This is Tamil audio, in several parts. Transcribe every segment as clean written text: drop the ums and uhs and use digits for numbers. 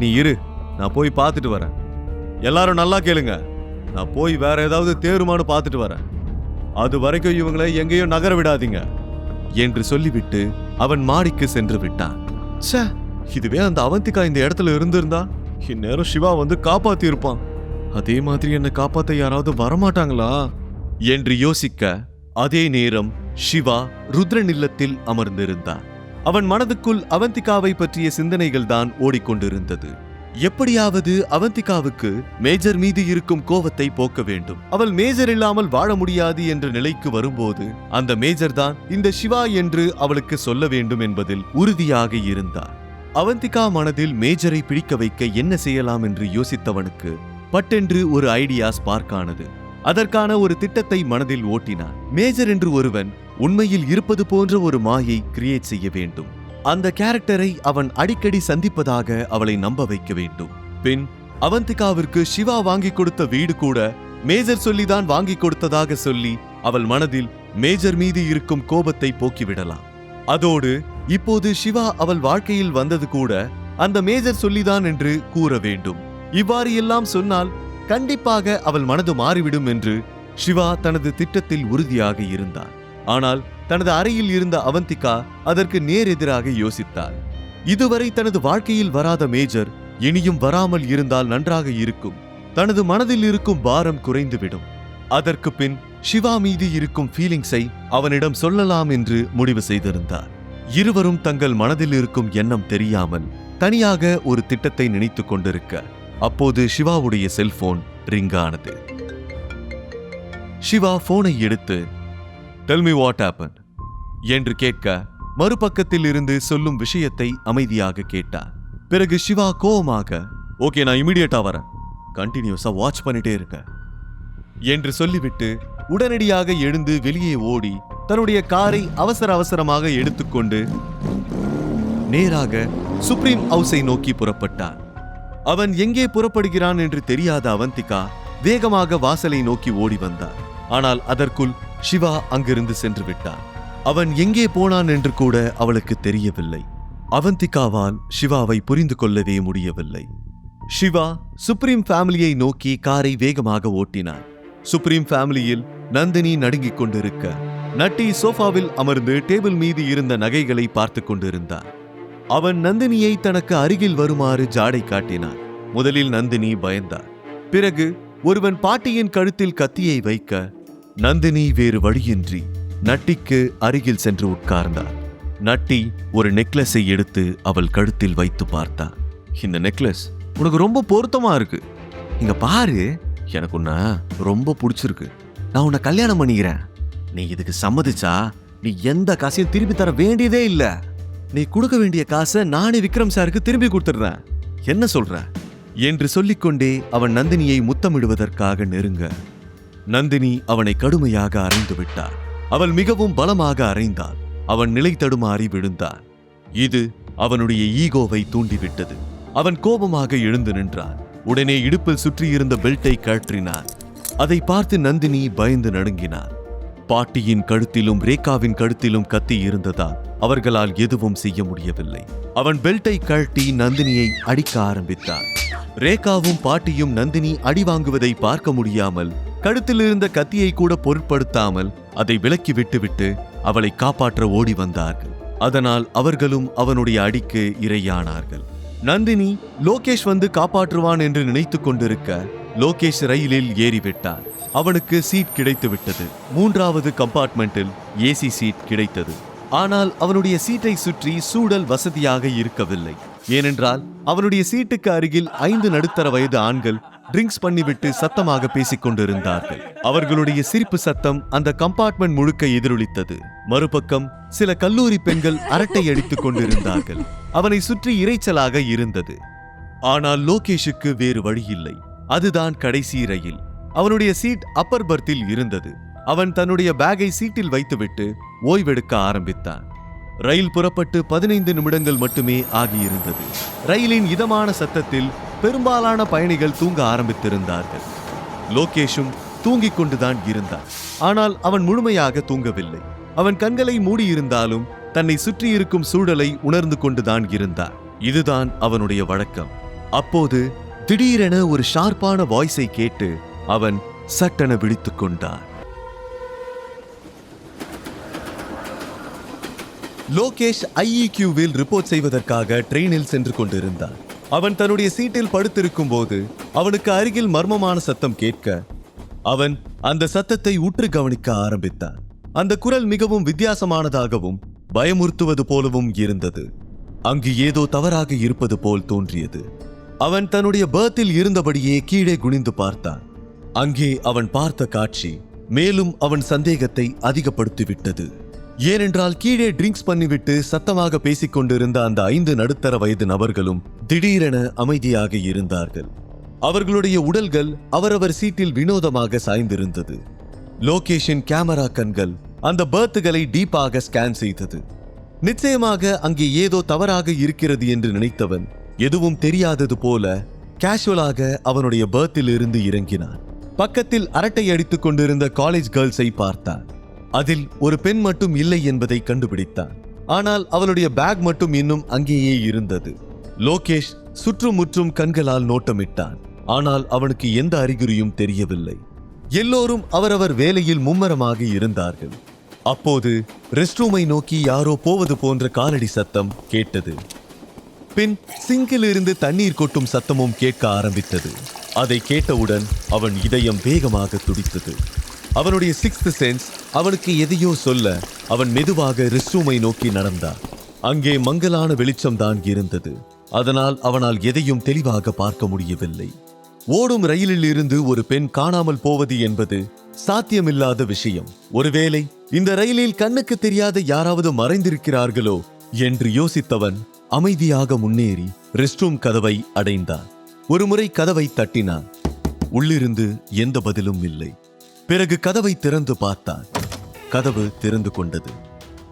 நீ இரு, நான் போய் பார்த்துட்டு வரேன். எல்லாரும் நல்லா கேளுங்க, நான் போய் வேற ஏதாவது தேருமானு பார்த்துட்டு வரேன். அது வரைக்கும் இவங்களை எங்கேயும் நகர விடாதீங்க என்று சொல்லிவிட்டு அவன் மாடிக்கு சென்று விட்டான். ச்சே, இதுவே அந்த அவந்திகா இந்த இடத்துல இருந்திருந்தா இந்நேரம் சிவா வந்து காப்பாத்தி இருப்பான். அதே மாதிரி என்ன காப்பாத்த யாராவது வரமாட்டாங்களா என்று யோசிக்க, அதே நேரம் சிவா ருத்ரன் இல்லத்தில் அமர்ந்திருந்தான். அவன் மனதுக்குள் அவந்திகாவை பற்றிய சிந்தனைகள் தான் ஓடிக்கொண்டிருந்தது. எப்படியாவது அவந்திகாவுக்கு மேஜர் மீது இருக்கும் கோவத்தை போக்க வேண்டும். அவள் மேஜர் இல்லாமல் வாழ முடியாது என்ற நிலைக்கு வரும்போது அந்த மேஜர் தான் இந்த சிவா என்று அவளுக்கு சொல்ல வேண்டும் என்பதில் உறுதியாக இருந்தார். அவந்திகா மனதில் மேஜரை பிடிக்க வைக்க என்ன செய்யலாம் என்று யோசித்தவனுக்கு பட்டென்று ஒரு ஐடியா ஸ்பார்க் ஆனது. அதற்கான ஒரு திட்டத்தை மனதில் ஓட்டினான். மேஜர் என்று ஒருவன் உண்மையில் இருப்பது போன்ற ஒரு மாயை கிரியேட் செய்ய வேண்டும். அந்த கேரக்டரை அவன் அடிக்கடி சந்திப்பதாக அவளை நம்ப வைக்க வேண்டும். பின் அவந்திகாவிற்கு சிவா வாங்கி கொடுத்த வீடு கூட மேஜர் சொல்லிதான் வாங்கி கொடுத்ததாக சொல்லி அவள் மனதில் மேஜர் மீது இருக்கும் கோபத்தை போக்கிவிடலாம். அதோடு இப்போது சிவா அவள் வாழ்க்கையில் வந்தது கூட அந்த மேஜர் சொல்லிதான் என்று கூற வேண்டும். இவ்வாறு எல்லாம் சொன்னால் கண்டிப்பாக அவள் மனது மாறிவிடும் என்று சிவா தனது திட்டத்தில் உறுதியாக இருந்தார். ஆனால் தனது அறையில் இருந்த அவந்திகா அதற்கு நேர் எதிராக யோசித்தார். இதுவரை தனது வாழ்க்கையில் வராத மேஜர் இனியும் வராமல் இருந்தால் நன்றாக இருக்கும். தனது மனதில் இருக்கும் பாரம் குறைந்துவிடும். அதற்கு பின் சிவா மீது இருக்கும் ஃபீலிங்ஸை அவனிடம் சொல்லலாம் என்று முடிவு செய்திருந்தார். இருவரும் தங்கள் மனதில் இருக்கும் எண்ணம் தெரியாமல் தனியாக ஒரு திட்டத்தை நினைத்து கொண்டிருக்க, அப்போது சிவாவுடைய செல்போன் ரிங் ஆனது. சிவா போனை எடுத்து "Tell me what happened" என்று கேட்க, மறுபக்கத்தில் இருந்து சொல்லும் விஷயத்தை அமைதியாக கேட்டார். பிறகு சிவா கோவமாக "ஓகே, நான் இமிடியேட்டா வரேன், கண்டினியூஸா வாட்ச் பண்ணிட்டே இருக்க" என்று சொல்லிவிட்டு உடனடியாக எழுந்து வெளியே ஓடி தன்னுடைய காரை அவசர அவசரமாக எடுத்துக்கொண்டு நேராக சுப்ரீம் ஹவுஸை நோக்கி புறப்பட்டான். அவன் எங்கே புறப்படுகிறான் என்று தெரியாத அவந்திகா வேகமாக வாசலை நோக்கி ஓடி வந்தார். ஆனால் அதற்குள் சிவா அங்கிருந்து சென்று விட்டான். அவன் எங்கே போனான் என்று கூட அவளுக்கு தெரியவில்லை. அவந்திகாவால் சிவாவை புரிந்து கொள்ளவே முடியவில்லை. சிவா சுப்ரீம் ஃபேமிலியை நோக்கி காரை வேகமாக ஓட்டினான். சுப்ரீம் ஃபேமிலியில் நந்தினி நடுங்கிக் கொண்டிருக்க, நட்டி சோஃபாவில் அமர்ந்து டேபிள் மீது இருந்த நகைகளை பார்த்து கொண்டிருந்தான். அவன் நந்தினியை தனக்கு அருகில் வருமாறு ஜாடை காட்டினான். முதலில் நந்தினி பயந்தார். பிறகு ஒருவன் பாட்டியின் கழுத்தில் கத்தியை வைக்க, நந்தினி வேறு வழியின்றி நட்டிக்கு அருகில் சென்று உட்கார்ந்தார். நட்டி ஒரு நெக்லஸை எடுத்து அவள் கழுத்தில் வைத்து பார்த்தான். "இந்த நெக்லஸ் உனக்கு ரொம்ப பொருத்தமா இருக்கு. இங்க பாரு, எனக்கு உன்னை ரொம்ப பிடிச்சிருக்கு. நான் உன்னை கல்யாணம் பண்ணிக்கிறேன். நீ இதுக்கு சம்மதிச்சா நீ எந்த காசையும் திருப்பி தர வேண்டியதே இல்ல. நீ கொடுக்க வேண்டிய காசை நானே விக்ரம் சாருக்கு திரும்பி கொடுத்துடுறேன். என்ன சொல்ற?" என்று சொல்லிக்கொண்டே அவன் நந்தினியை முத்தமிடுவதற்காக நெருங்க, நந்தினி அவனை கடுமையாக அறைந்து விட்டார். அவள் மிகவும் பலமாக அறைந்தாள். அவன் நிலை தடுமாறி விழுந்தான். இது அவனுடைய ஈகோவை தூண்டிவிட்டது. அவன் கோபமாக எழுந்து நின்றான். உடனே இடுப்பில் சுற்றியிருந்த பெல்ட்டை கழற்றினான். அதை பார்த்து நந்தினி பயந்து நடுங்கினார். பாட்டியின் கழுத்திலும் ரேகாவின் கழுத்திலும் கத்தி இருந்ததால் அவர்களால் எதுவும் செய்ய முடியவில்லை. அவன் பெல்ட்டை கழட்டி நந்தினியை அடிக்க ஆரம்பித்தான். ரேகாவும் பாட்டியும் நந்தினி அடி வாங்குவதை பார்க்க முடியாமல் கழுத்தில் இருந்த கத்தியை கூட பொருட்படுத்தாமல் அதை விலக்கி விட்டுவிட்டு அவளை காப்பாற்ற ஓடி வந்தார்கள். அதனால் அவர்களும் அவனுடைய அடிக்கு இரையானார்கள். நந்தினி லோகேஷ் வந்து காப்பாற்றுவான் என்று நினைத்து கொண்டிருக்க, லோகேஷ் ரயிலில் ஏறிவிட்டான். அவனுக்கு சீட் கிடைத்து விட்டது. 3வது கம்பார்ட்மெண்டில் ஏசி சீட் கிடைத்தது. ஆனால் அவனுடைய சீட்டை சுற்றி சூழல் வசதியாக இருக்கவில்லை. ஏனென்றால் அவனுடைய சீட்டுக்கு அருகில் 5 நடுத்தர வயது ஆண்கள் ட்ரிங்க்ஸ் பண்ணிவிட்டு சத்தமாக பேசிக் கொண்டிருந்தார்கள். அவர்களுடைய சிரிப்பு சத்தம் அந்த கம்பார்ட்மெண்ட் முழுக்க எதிரொலித்தது. மறுபக்கம் சில கல்லூரி பெண்கள் அரட்டை அடித்துக் கொண்டிருந்தார்கள். அவனை சுற்றி இரைச்சலாக இருந்தது. ஆனால் லோகேஷுக்கு வேறு வழியில்லை. அதுதான் கடைசி ரயில். அவனுடைய சீட் அப்பர் பர்த்தில் இருந்தது. அவன் தன்னுடைய பேக்கை சீட்டில் வைத்துவிட்டு ஓய்வெடுக்க ஆரம்பித்தான். ரயில் புறப்பட்டு 15 நிமிடங்கள் மட்டுமே ஆகியிருந்தது. ரயிலின் இதமான சத்தத்தில் பெரும்பாலான பயணிகள் தூங்க ஆரம்பித்திருந்தார்கள். லோகேஷும் தூங்கிக் கொண்டுதான் இருந்தான். ஆனால் அவன் முழுமையாக தூங்கவில்லை. அவன் கண்களை மூடியிருந்தாலும் தன்னை சுற்றி இருக்கும் சூழலை உணர்ந்து கொண்டுதான் இருந்தான். இதுதான் அவனுடைய வழக்கம். அப்போது திடீரென ஒரு ஷார்ப்பான வாய்ஸை கேட்டு அவன் சட்டென விழித்துக் கொண்டான். லோகேஷ் IEQவில் ரிப்போர்ட் செய்வதற்காக ட்ரெயினில் சென்று கொண்டிருந்தான். அவன் தன்னுடைய சீட்டில் படுத்திருக்கும் போது அவனுக்கு அருகில் மர்மமான சத்தம் கேட்க அவன் அந்த சத்தத்தை உற்று கவனிக்க ஆரம்பித்தான். அந்த குரல் மிகவும் வித்தியாசமானதாகவும் பயமுறுத்துவது போலவும் இருந்தது. அங்கு ஏதோ தவறாக இருப்பது போல் தோன்றியது. அவன் தன்னுடைய பர்த்தில் இருந்தபடியே கீழே குனிந்து பார்த்தான். அங்கே அவன் பார்த்த காட்சி மேலும் அவன் சந்தேகத்தை அதிகப்படுத்திவிட்டது. ஏனென்றால் கீழே ட்ரிங்க்ஸ் பண்ணிவிட்டு சத்தமாக பேசிக் கொண்டிருந்த அந்த 5 நடுத்தர வயது நபர்களும் திடீரென அமைதியாக இருந்தார்கள். அவர்களுடைய உடல்கள் அவரவர் சீட்டில் வினோதமாக சாய்ந்திருந்தது. லோகேஷின் கேமரா கண்கள் அந்த பர்த்துகளை டீப்பாக ஸ்கேன் செய்தது. நிச்சயமாக அங்கே ஏதோ தவறாக இருக்கிறது என்று நினைத்தவன் எதுவும் தெரியாதது போல கேஷுவலாக அவனுடைய பர்த்தில் இருந்து இறங்கினான். பக்கத்தில் அரட்டை அடித்துக் கொண்டிருந்த காலேஜ் கேர்ள்ஸை பார்த்தான். அதில் ஒரு பெண் மட்டும் இல்லை என்பதை கண்டுபிடித்தான். ஆனால் அவளுடைய பேக் மட்டும் இன்னும் அங்கேயே இருந்தது. லோகேஷ் சுற்றுமுற்றும் கண்களால் நோட்டமிட்டான். ஆனால் அவனுக்கு எந்த அறிகுறியும் தெரியவில்லை. எல்லோரும் அவரவர் வேலையில் மும்மரமாக இருந்தார்கள். அப்போது ரெஸ்ட் ரூமை நோக்கி யாரோ போவது போன்ற காலடி சத்தம் கேட்டது. பின் சிங்கில் இருந்து தண்ணீர் கொட்டும் சத்தமும் கேட்க ஆரம்பித்தது. அதை கேட்டவுடன் அவன் இதயம் வேகமாக துடித்தது. அவனுடைய 6th சென்ஸ் அவனுக்கு எதையோ சொல்ல அவன் மெதுவாக ரெஸ்ட் ரூமை நோக்கி நடந்தான். அங்கே மங்கலான வெளிச்சம்தான் இருந்தது. அதனால் அவனால் எதையும் தெளிவாக பார்க்க முடியவில்லை. ஓடும் ரயிலில் இருந்து ஒரு பெண் காணாமல் போவது என்பது சாத்தியமில்லாத விஷயம். ஒருவேளை இந்த ரயிலில் கண்ணுக்கு தெரியாத யாராவது மறைந்திருக்கிறார்களோ என்று யோசித்தவன் அமைதியாக முன்னேறி ரெஸ்ட் ரூம் கதவை அடைந்தான். ஒருமுறை கதவை தட்டினான். உள்ளிருந்து எந்த பதிலும் இல்லை. பிறகு கதவை திறந்து பார்த்தான். கதவு திறந்து கொண்டது.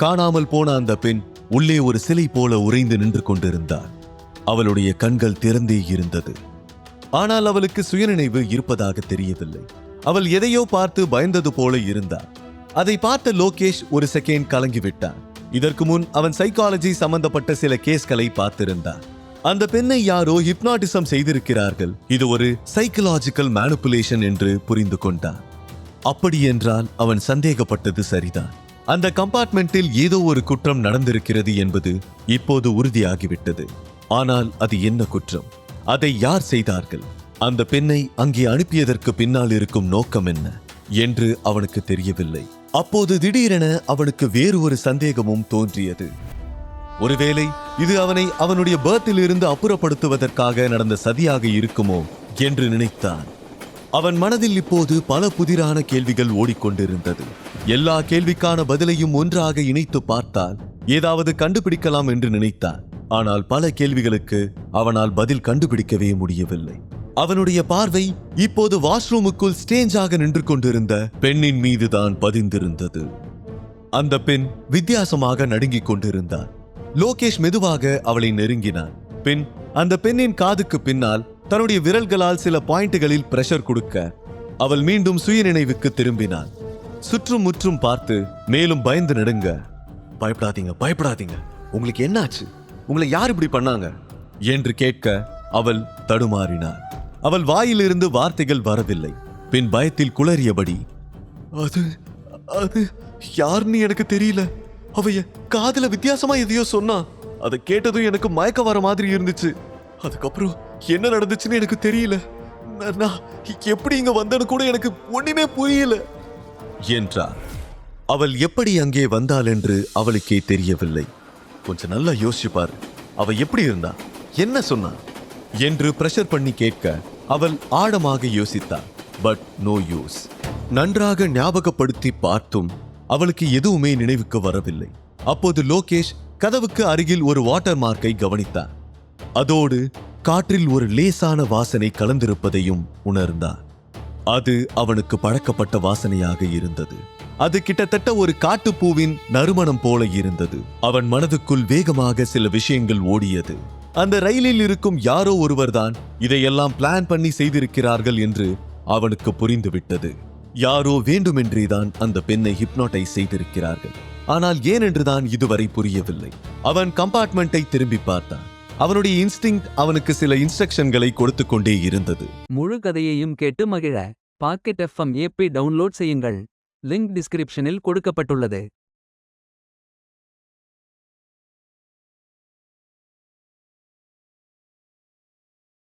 காணாமல் போன அந்த பெண் உள்ளே ஒரு சிலை போல உறைந்து நின்று கொண்டிருந்தாள். அவளுடைய கண்கள் திறந்தே இருந்தது. ஆனால் அவளுக்கு சுயநினைவு இருப்பதாக தெரியவில்லை. அவள் எதையோ பார்த்து பயந்தது போல இருந்தாள். அதை பார்த்த லோகேஷ் ஒரு செகண்ட் கலங்கிவிட்டான். இதற்கு முன் அவன் சைக்காலஜி சம்பந்தப்பட்ட சில கேஸ்களை பார்த்திருந்தான். அந்த பெண்ணை யாரோ ஹிப்னாட்டிசம் செய்திருக்கிறார்கள். இது ஒரு சைக்கலாஜிக்கல் மேனிபுலேஷன் என்று புரிந்து கொண்டான். அப்படி என்றால் அவன் சந்தேகப்பட்டது சரிதான். அந்த கம்பார்ட்மெண்டில் ஏதோ ஒரு குற்றம் நடந்திருக்கிறது என்பது இப்போது உறுதியாகிவிட்டது. ஆனால் அது என்ன குற்றம்? அதை யார் செய்தார்கள்? அந்த பெண்ணை அங்கே அனுப்பியதற்கு பின்னால் இருக்கும் நோக்கம் என்ன என்று அவனுக்கு தெரியவில்லை. அப்போது திடீரென அவனுக்கு வேறு ஒரு சந்தேகமும் தோன்றியது. ஒருவேளை இது அவனை அவனுடைய பர்த்தில் இருந்து அப்புறப்படுத்துவதற்காக நடந்த சதியாக இருக்குமோ என்று நினைத்தான். அவன் மனதில் இப்போது பல புதிரான கேள்விகள் ஓடிக்கொண்டிருந்தது. எல்லா கேள்விக்கான பதிலையும் ஒன்றாக இணைத்து பார்த்தால் ஏதாவது கண்டுபிடிக்கலாம் என்று நினைத்தான். ஆனால் பல கேள்விகளுக்கு அவனால் பதில் கண்டுபிடிக்கவே முடியவில்லை. அவனுடைய பார்வை இப்போது வாஷ்ரூமுக்குள் ஸ்டேஞ்சாக நின்று கொண்டிருந்த பெண்ணின் மீதுதான் பதிந்திருந்தது. அந்த பெண் வித்தியாசமாக நடுங்கிக் கொண்டிருந்தாள். லோகேஷ் மெதுவாக அவளை நெருங்கினான். பின் அந்த பெண்ணின் காதுக்கு பின்னால் தன்னுடைய விரல்களால் சில பாயிண்டுகளில் பிரஷர் கொடுக்க அவள் மீண்டும் சுயநினைவுக்கு திரும்பினாள். சுற்றும் முற்றும் பார்த்து மேலும் பயந்து நடுங்க, பயப்படாதீங்க பயப்படாதீங்க, உங்களுக்கு என்னாச்சு? உங்களை யார் இப்படி பண்ணாங்க என்று கேட்க அவள் தடுமாறினாள். அவள் வாயிலிருந்து வார்த்தைகள் வரவில்லை. பின் பயத்தில் குளறியபடி, அது அது யாருன்னு எனக்கு தெரியல, அவைய காதுல வித்தியாசமா எதையோ சொன்னா, அதை கேட்டதும் எனக்கு மயக்க வர மாதிரி இருந்துச்சு. அதுக்கப்புறம் என்ன நடந்துச்சுன்னு எனக்கு தெரியல. நான் எப்படி இங்க வந்தேன்னு கூட எனக்கு ஒண்ணுமே புரியல என்றார். அவள் எப்படி அங்கே வந்தாள் என்று அவளுக்கே தெரியவில்லை. கொஞ்சம் நல்லா யோசிச்சுப்பாரு, அவ எப்படி இருந்தா, என்ன சொன்னா என்று பிரஷர் பண்ணி கேட்க அவள் ஆழமாக யோசித்தாள். But no use. நன்றாக ஞாபகப்படுத்தி பார்த்தும் அவளுக்கு எதுவுமே நினைவுக்கு வரவில்லை. அப்போது லோகேஷ் கதவுக்கு அருகில் ஒரு வாட்டர் மார்க்கை கவனித்தார். அதோடு காற்றில் ஒரு லேசான வாசனை கலந்திருப்பதையும் உணர்ந்தார். அது அவனுக்கு பழக்கப்பட்ட வாசனையாக இருந்தது. அது கிட்டத்தட்ட ஒரு காட்டுப்பூவின் நறுமணம் போல இருந்தது. அவன் மனதுக்குள் வேகமாக சில விஷயங்கள் ஓடியது. அந்த ரயிலில் இருக்கும் யாரோ ஒருவர்தான் இதையெல்லாம் பிளான் பண்ணி செய்திருக்கிறார்கள் என்று அவனுக்கு புரிந்துவிட்டது. யாரோ வேண்டுமென்றேதான் அந்த பெண்ணை ஹிப்னாட்டைஸ் செய்திருக்கிறார்கள். ஆனால் ஏனென்றுதான் இதுவரை புரியவில்லை. அவன் கம்பார்ட்மெண்ட்டை திரும்பி பார்த்தான். அவனுடைய இன்ஸ்டிங் அவனுக்கு சில இன்ஸ்ட்ரக்ஷன்களை கொடுத்து கொண்டே இருந்தது. முழு கதையையும் கேட்டு மகிழ பாக்கெட் FM ஏப்பை டவுன்லோட் செய்யுங்கள். லிங்க் டிஸ்கிரிப்ஷனில் கொடுக்கப்பட்டுள்ளது.